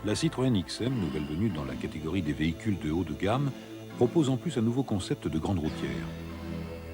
La Citroën XM, nouvelle venue dans la catégorie des véhicules de haut de gamme, propose en plus un nouveau concept de grande routière.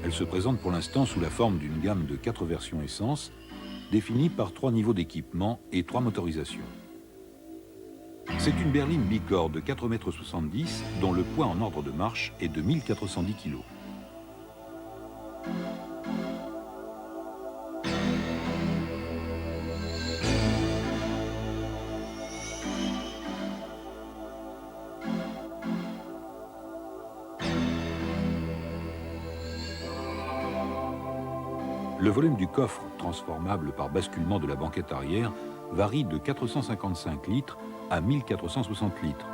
Elle se présente pour l'instant sous la forme d'une gamme de 4 versions essence, définie par 3 niveaux d'équipement et 3 motorisations. C'est une berline bicorps de 4,70 m, dont le poids en ordre de marche est de 1410 kg. Le volume du coffre, transformable par basculement de la banquette arrière, varie de 455 litres à 1460 litres.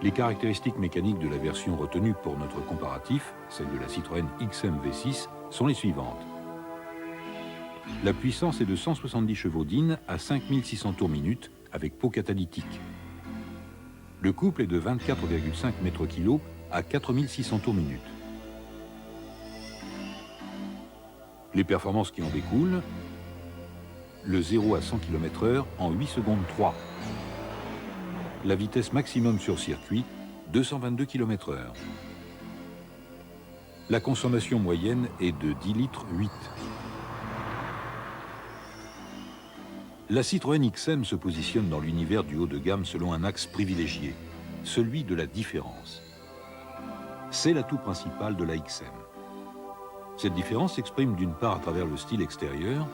Les caractéristiques mécaniques de la version retenue pour notre comparatif, celle de la Citroën XM V6, sont les suivantes. La puissance est de 170 chevaux d'Inn à 5600 tours minute avec pot catalytique. Le couple est de 24,5 m/kg à 4600 tours minute. Les performances qui en découlent, le 0 à 100 km/h en 8 secondes 3. La vitesse maximum sur circuit, 222 km/h. La consommation moyenne est de 10 litres 8. La Citroën XM se positionne dans l'univers du haut de gamme selon un axe privilégié, celui de la différence. C'est l'atout principal de la XM. Cette différence s'exprime d'une part à travers le style extérieur,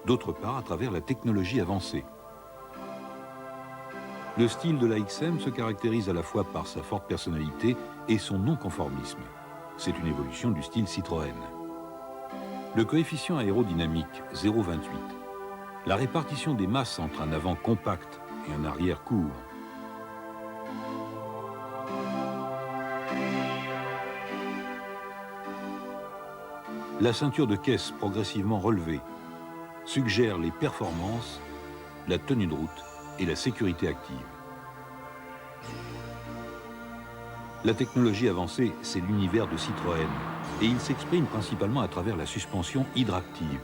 d'autre part à travers la technologie avancée. Le style de la XM se caractérise à la fois par sa forte personnalité et son non-conformisme. C'est une évolution du style Citroën. Le coefficient aérodynamique 0,28. La répartition des masses entre un avant compact et un arrière court. La ceinture de caisse progressivement relevée suggère les performances, la tenue de route et la sécurité active. La technologie avancée, c'est l'univers de Citroën et il s'exprime principalement à travers la suspension hydractive.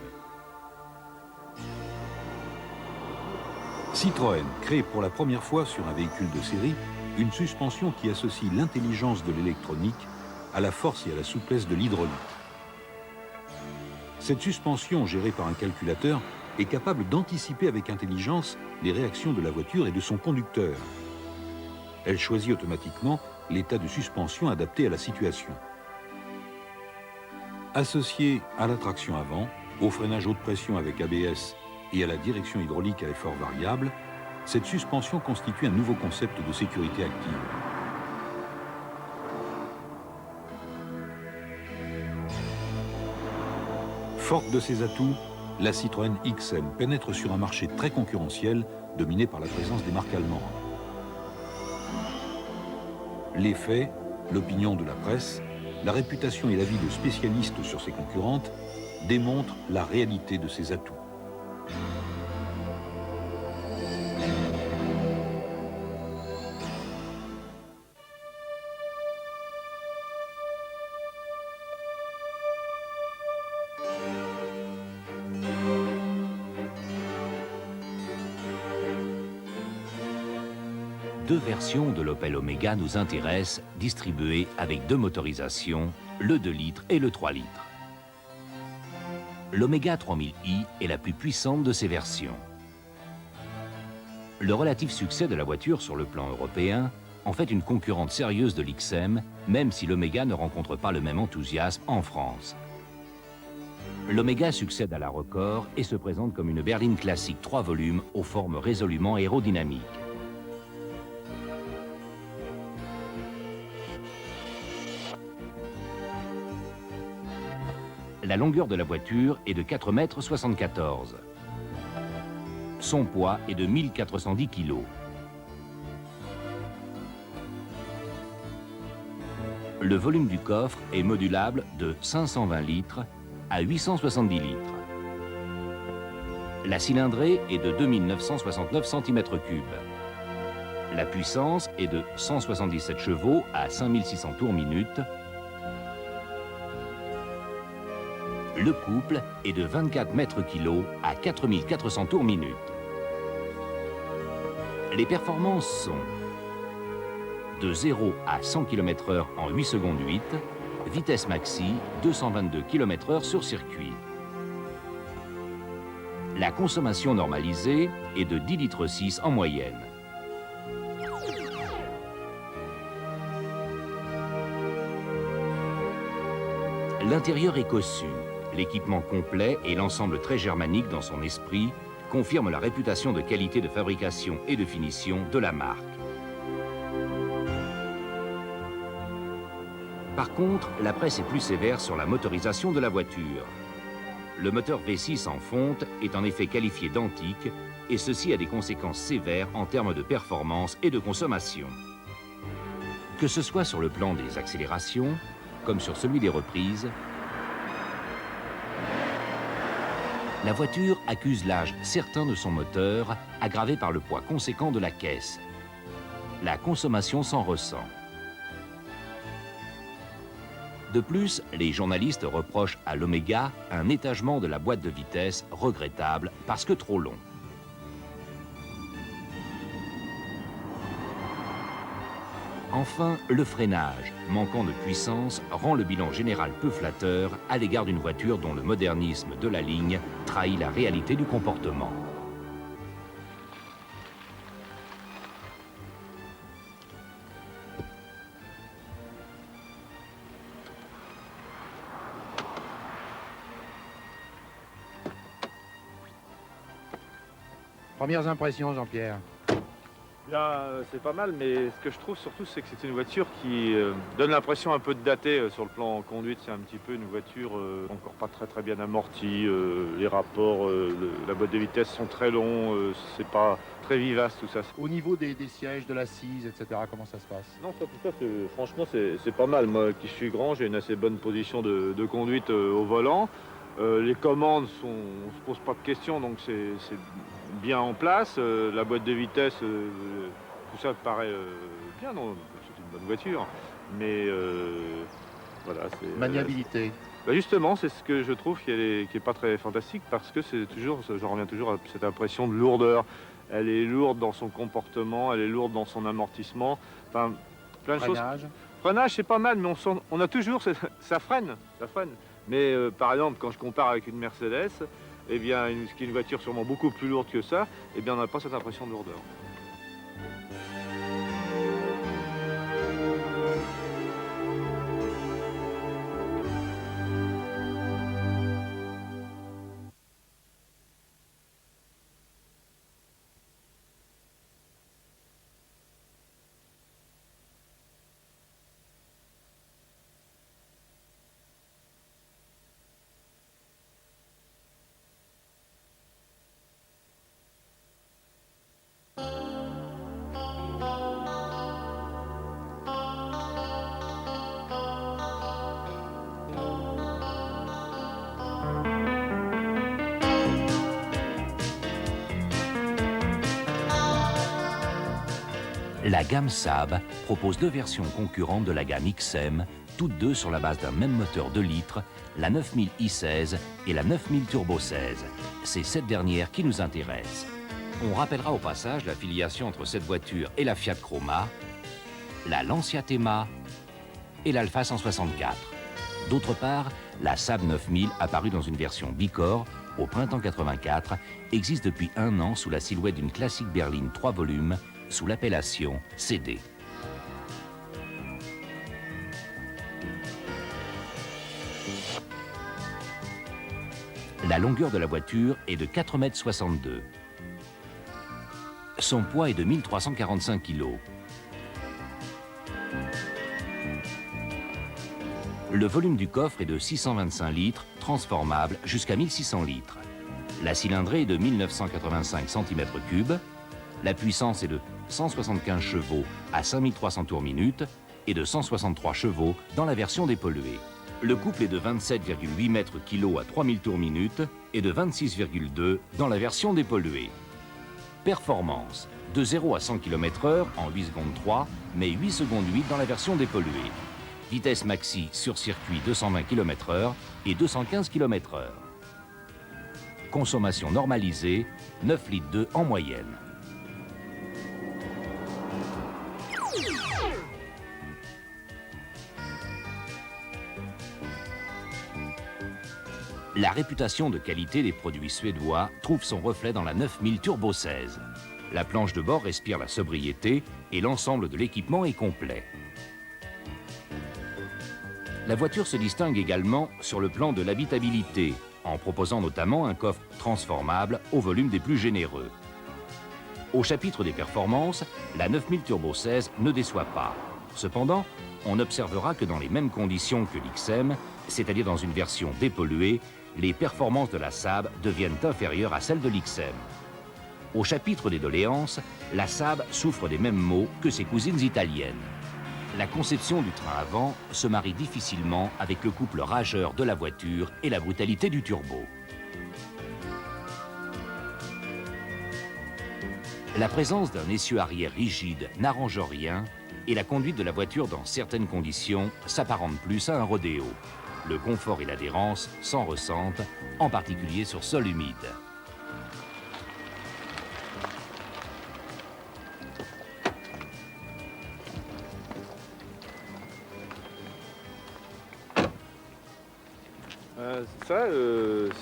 Citroën crée pour la première fois sur un véhicule de série une suspension qui associe l'intelligence de l'électronique à la force et à la souplesse de l'hydraulique. Cette suspension, gérée par un calculateur, est capable d'anticiper avec intelligence les réactions de la voiture et de son conducteur. Elle choisit automatiquement l'état de suspension adapté à la situation. Associée à la traction avant, au freinage haute pression avec ABS et à la direction hydraulique à effort variable, cette suspension constitue un nouveau concept de sécurité active. Forte de ses atouts, la Citroën XM pénètre sur un marché très concurrentiel, dominé par la présence des marques allemandes. Les faits, l'opinion de la presse, la réputation et l'avis de spécialistes sur ses concurrentes démontrent la réalité de ses atouts. Deux versions de l'Opel Omega nous intéressent, distribuées avec deux motorisations, le 2 litres et le 3 litres. L'Omega 3000i est la plus puissante de ces versions. Le relatif succès de la voiture sur le plan européen en fait une concurrente sérieuse de l'XM, même si l'Omega ne rencontre pas le même enthousiasme en France. L'Omega succède à la Record et se présente comme une berline classique 3 volumes aux formes résolument aérodynamiques. La longueur de la voiture est de 4,74 m. Son poids est de 1410 kg. Le volume du coffre est modulable de 520 litres à 870 litres. La cylindrée est de 2969 cm3. La puissance est de 177 chevaux à 5600 tours minute. Le couple est de 24 m/kg à 4400 tours minute. Les performances sont de 0 à 100 km/h en 8 secondes 8, vitesse maxi 222 km/h sur circuit. La consommation normalisée est de 10,6 litres en moyenne. L'intérieur est cossu, l'équipement complet et l'ensemble très germanique dans son esprit confirment la réputation de qualité de fabrication et de finition de la marque. Par contre, la presse est plus sévère sur la motorisation de la voiture. Le moteur V6 en fonte est en effet qualifié d'antique et ceci a des conséquences sévères en termes de performance et de consommation. Que ce soit sur le plan des accélérations, comme sur celui des reprises, la voiture accuse l'âge certain de son moteur, aggravé par le poids conséquent de la caisse. La consommation s'en ressent. De plus, les journalistes reprochent à l'Omega un étagement de la boîte de vitesse regrettable parce que trop long. Enfin, le freinage, manquant de puissance, rend le bilan général peu flatteur à l'égard d'une voiture dont le modernisme de la ligne trahit la réalité du comportement. Premières impressions, Jean-Pierre? Bien, c'est pas mal, mais ce que je trouve surtout, c'est que c'est une voiture qui donne l'impression un peu de dater sur le plan conduite. C'est un petit peu une voiture encore pas très bien amortie. Les rapports, la boîte de vitesse sont très longs. C'est pas très vivace tout ça. Au niveau des sièges, de l'assise, etc., comment ça se passe? Non, ça, tout ça, franchement, c'est pas mal. Moi qui suis grand, j'ai une assez bonne position de conduite au volant. Les commandes, on se pose pas de questions, donc c'est bien en place. La boîte de vitesse, tout ça paraît bien. C'est une bonne voiture, mais voilà. Maniabilité. Bah justement, c'est ce que je trouve qui est pas très fantastique, parce que j'en reviens toujours à cette impression de lourdeur. Elle est lourde dans son comportement, elle est lourde dans son amortissement. Enfin, plein de choses. Freinage, c'est pas mal, mais on a toujours ça freine. Mais par exemple, quand je compare avec une Mercedes, eh bien, qui est une voiture sûrement beaucoup plus lourde que ça, eh bien, on n'a pas cette impression de lourdeur. La gamme Saab propose deux versions concurrentes de la gamme XM, toutes deux sur la base d'un même moteur 2 litres, la 9000 i16 et la 9000 Turbo 16. C'est cette dernière qui nous intéresse. On rappellera au passage la filiation entre cette voiture et la Fiat Croma, la Lancia Thema et l'Alfa 164. D'autre part, la Saab 9000, apparue dans une version bicorps au printemps 84, existe depuis 1 an sous la silhouette d'une classique berline 3 volumes sous l'appellation CD. La longueur de la voiture est de 4,62 m. Son poids est de 1345 kg. Le volume du coffre est de 625 litres, transformable jusqu'à 1600 litres. La cylindrée est de 1985 cm3. La puissance est de 175 chevaux à 5300 tours minute et de 163 chevaux dans la version dépolluée. Le couple est de 27,8 mètres/kg à 3000 tours minute et de 26,2 dans la version dépolluée. Performance, de 0 à 100 km/h en 8 secondes 3, mais 8 secondes 8 dans la version dépolluée. Vitesse maxi sur circuit 220 km/h et 215 km/h. Consommation normalisée, 9,2 litres en moyenne. La réputation de qualité des produits suédois trouve son reflet dans la 9000 Turbo 16. La planche de bord respire la sobriété et l'ensemble de l'équipement est complet. La voiture se distingue également sur le plan de l'habitabilité, en proposant notamment un coffre transformable au volume des plus généreux. Au chapitre des performances, la 9000 Turbo 16 ne déçoit pas. Cependant, on observera que dans les mêmes conditions que l'XM, c'est-à-dire dans une version dépolluée, les performances de la Saab deviennent inférieures à celles de l'XM. Au chapitre des doléances, la Saab souffre des mêmes maux que ses cousines italiennes. La conception du train avant se marie difficilement avec le couple rageur de la voiture et la brutalité du turbo. La présence d'un essieu arrière rigide n'arrange rien et la conduite de la voiture dans certaines conditions s'apparente plus à un rodéo. Le confort et l'adhérence s'en ressentent, en particulier sur sol humide.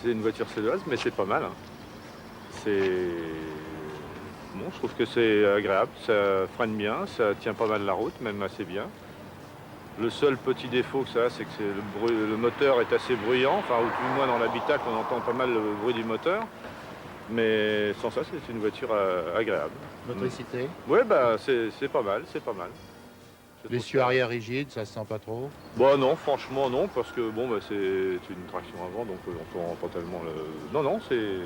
C'est une voiture suédoise, mais c'est pas mal. C'est... Bon, je trouve que c'est agréable, ça freine bien, ça tient pas mal la route, même assez bien. Le seul petit défaut que ça a, c'est que le moteur est assez bruyant, enfin, ou plus ou moins dans l'habitacle, on entend pas mal le bruit du moteur. Mais sans ça, c'est une voiture agréable. Motricité. Ouais, bah, c'est pas mal, c'est pas mal. L'essieu arrière rigide, ça se sent pas trop? Bah non, franchement non, parce que bon, bah, c'est une traction avant, donc on sent pas tellement le... Non, non, c'est...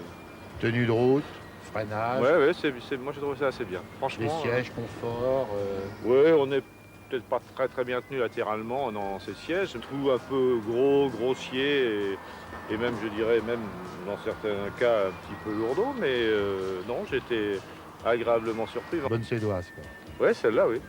Tenue de route, freinage, Ouais, moi j'ai trouvé ça assez bien. les Franchement, sièges, confort. ouais, on est peut-être pas très bien tenu latéralement dans ces sièges. Je trouve un peu grossier et même, je dirais, même dans certains cas, un petit peu lourdeau, mais non, j'étais agréablement surpris. Bonne suédoise, quoi. Ouais, celle-là, oui.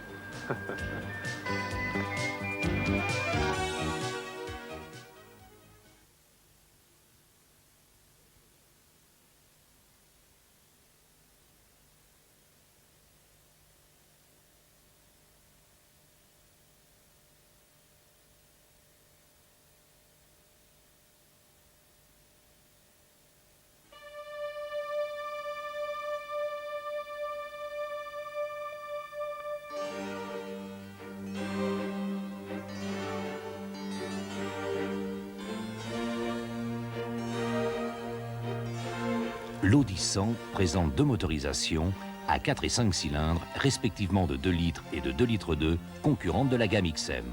L'Audi 100 présente deux motorisations à 4 et 5 cylindres, respectivement de 2 litres et de 2 litres 2, concurrentes de la gamme XM.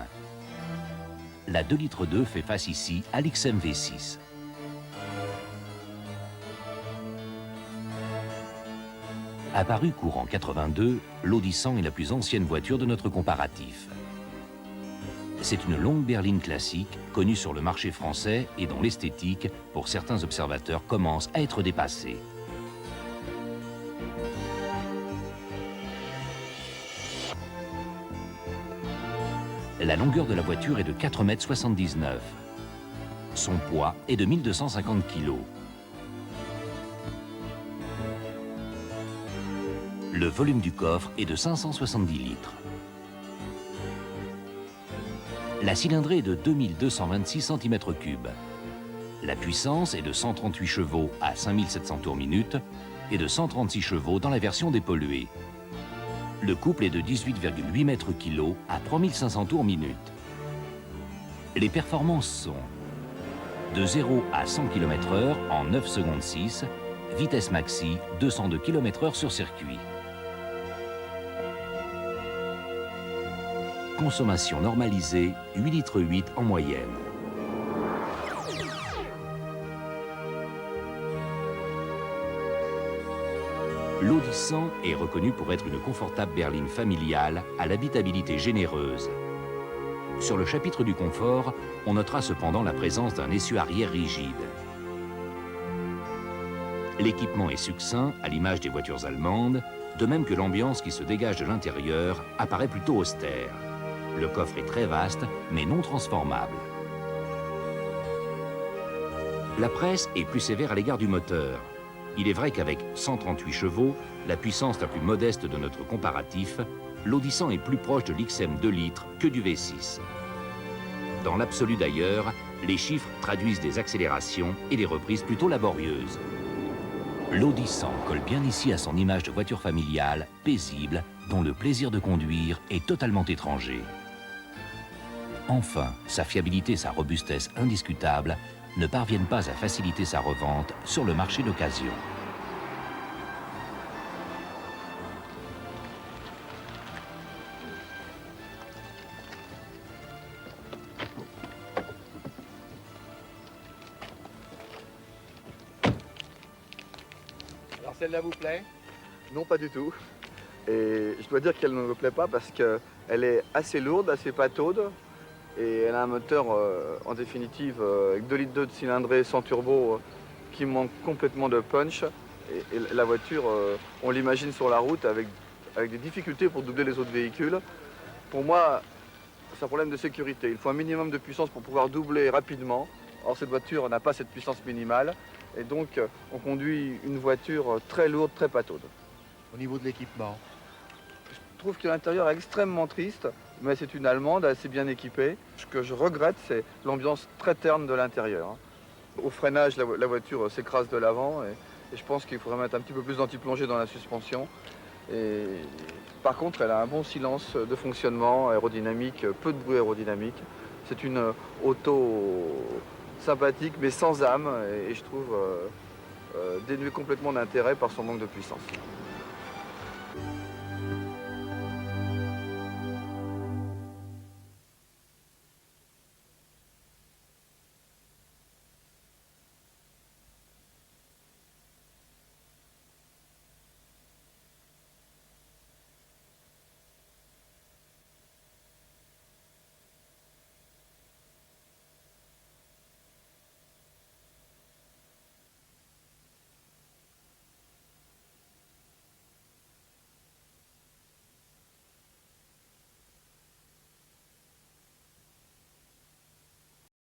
La 2 litres 2 fait face ici à l'XM V6. Apparue courant 82, l'Audi 100 est la plus ancienne voiture de notre comparatif. C'est une longue berline classique, connue sur le marché français et dont l'esthétique, pour certains observateurs, commence à être dépassée. La longueur de la voiture est de 4,79 m. Son poids est de 1250 kg. Le volume du coffre est de 570 litres. La cylindrée est de 2226 cm3. La puissance est de 138 chevaux à 5700 tours minute et de 136 chevaux dans la version dépolluée. Le couple est de 18,8 m/kg à 3500 tours minute. Les performances sont de 0 à 100 km/h en 9 secondes 6, vitesse maxi 202 km/h sur circuit. Consommation normalisée, 8,8 litres en moyenne. L'Audi 100 est reconnue pour être une confortable berline familiale à l'habitabilité généreuse. Sur le chapitre du confort, on notera cependant la présence d'un essieu arrière rigide. L'équipement est succinct, à l'image des voitures allemandes, de même que l'ambiance qui se dégage de l'intérieur apparaît plutôt austère. Le coffre est très vaste, mais non transformable. La presse est plus sévère à l'égard du moteur. Il est vrai qu'avec 138 chevaux, la puissance la plus modeste de notre comparatif, l'Audi 100 est plus proche de l'XM 2 litres que du V6. Dans l'absolu d'ailleurs, les chiffres traduisent des accélérations et des reprises plutôt laborieuses. L'Audi 100 colle bien ici à son image de voiture familiale, paisible, dont le plaisir de conduire est totalement étranger. Enfin, sa fiabilité et sa robustesse indiscutables ne parviennent pas à faciliter sa revente sur le marché d'occasion. Alors celle-là vous plaît? Non, pas du tout. Et je dois dire qu'elle ne me plaît pas parce qu'elle est assez lourde, assez pataude. Et elle a un moteur, en définitive, avec 2,2 litres de cylindrée sans turbo, qui manque complètement de punch. Et la voiture, on l'imagine sur la route avec des difficultés pour doubler les autres véhicules. Pour moi, c'est un problème de sécurité. Il faut un minimum de puissance pour pouvoir doubler rapidement. Or, cette voiture n'a pas cette puissance minimale. Et donc, on conduit une voiture très lourde, très pataude. Au niveau de l'équipement? Je trouve que l'intérieur est extrêmement triste, mais c'est une Allemande assez bien équipée. Ce que je regrette, c'est l'ambiance très terne de l'intérieur. Au freinage, la voiture s'écrase de l'avant et je pense qu'il faudrait mettre un petit peu plus d'anti-plongée dans la suspension. Et par contre, elle a un bon silence de fonctionnement aérodynamique, peu de bruit aérodynamique. C'est une auto sympathique mais sans âme et je trouve dénuée complètement d'intérêt par son manque de puissance.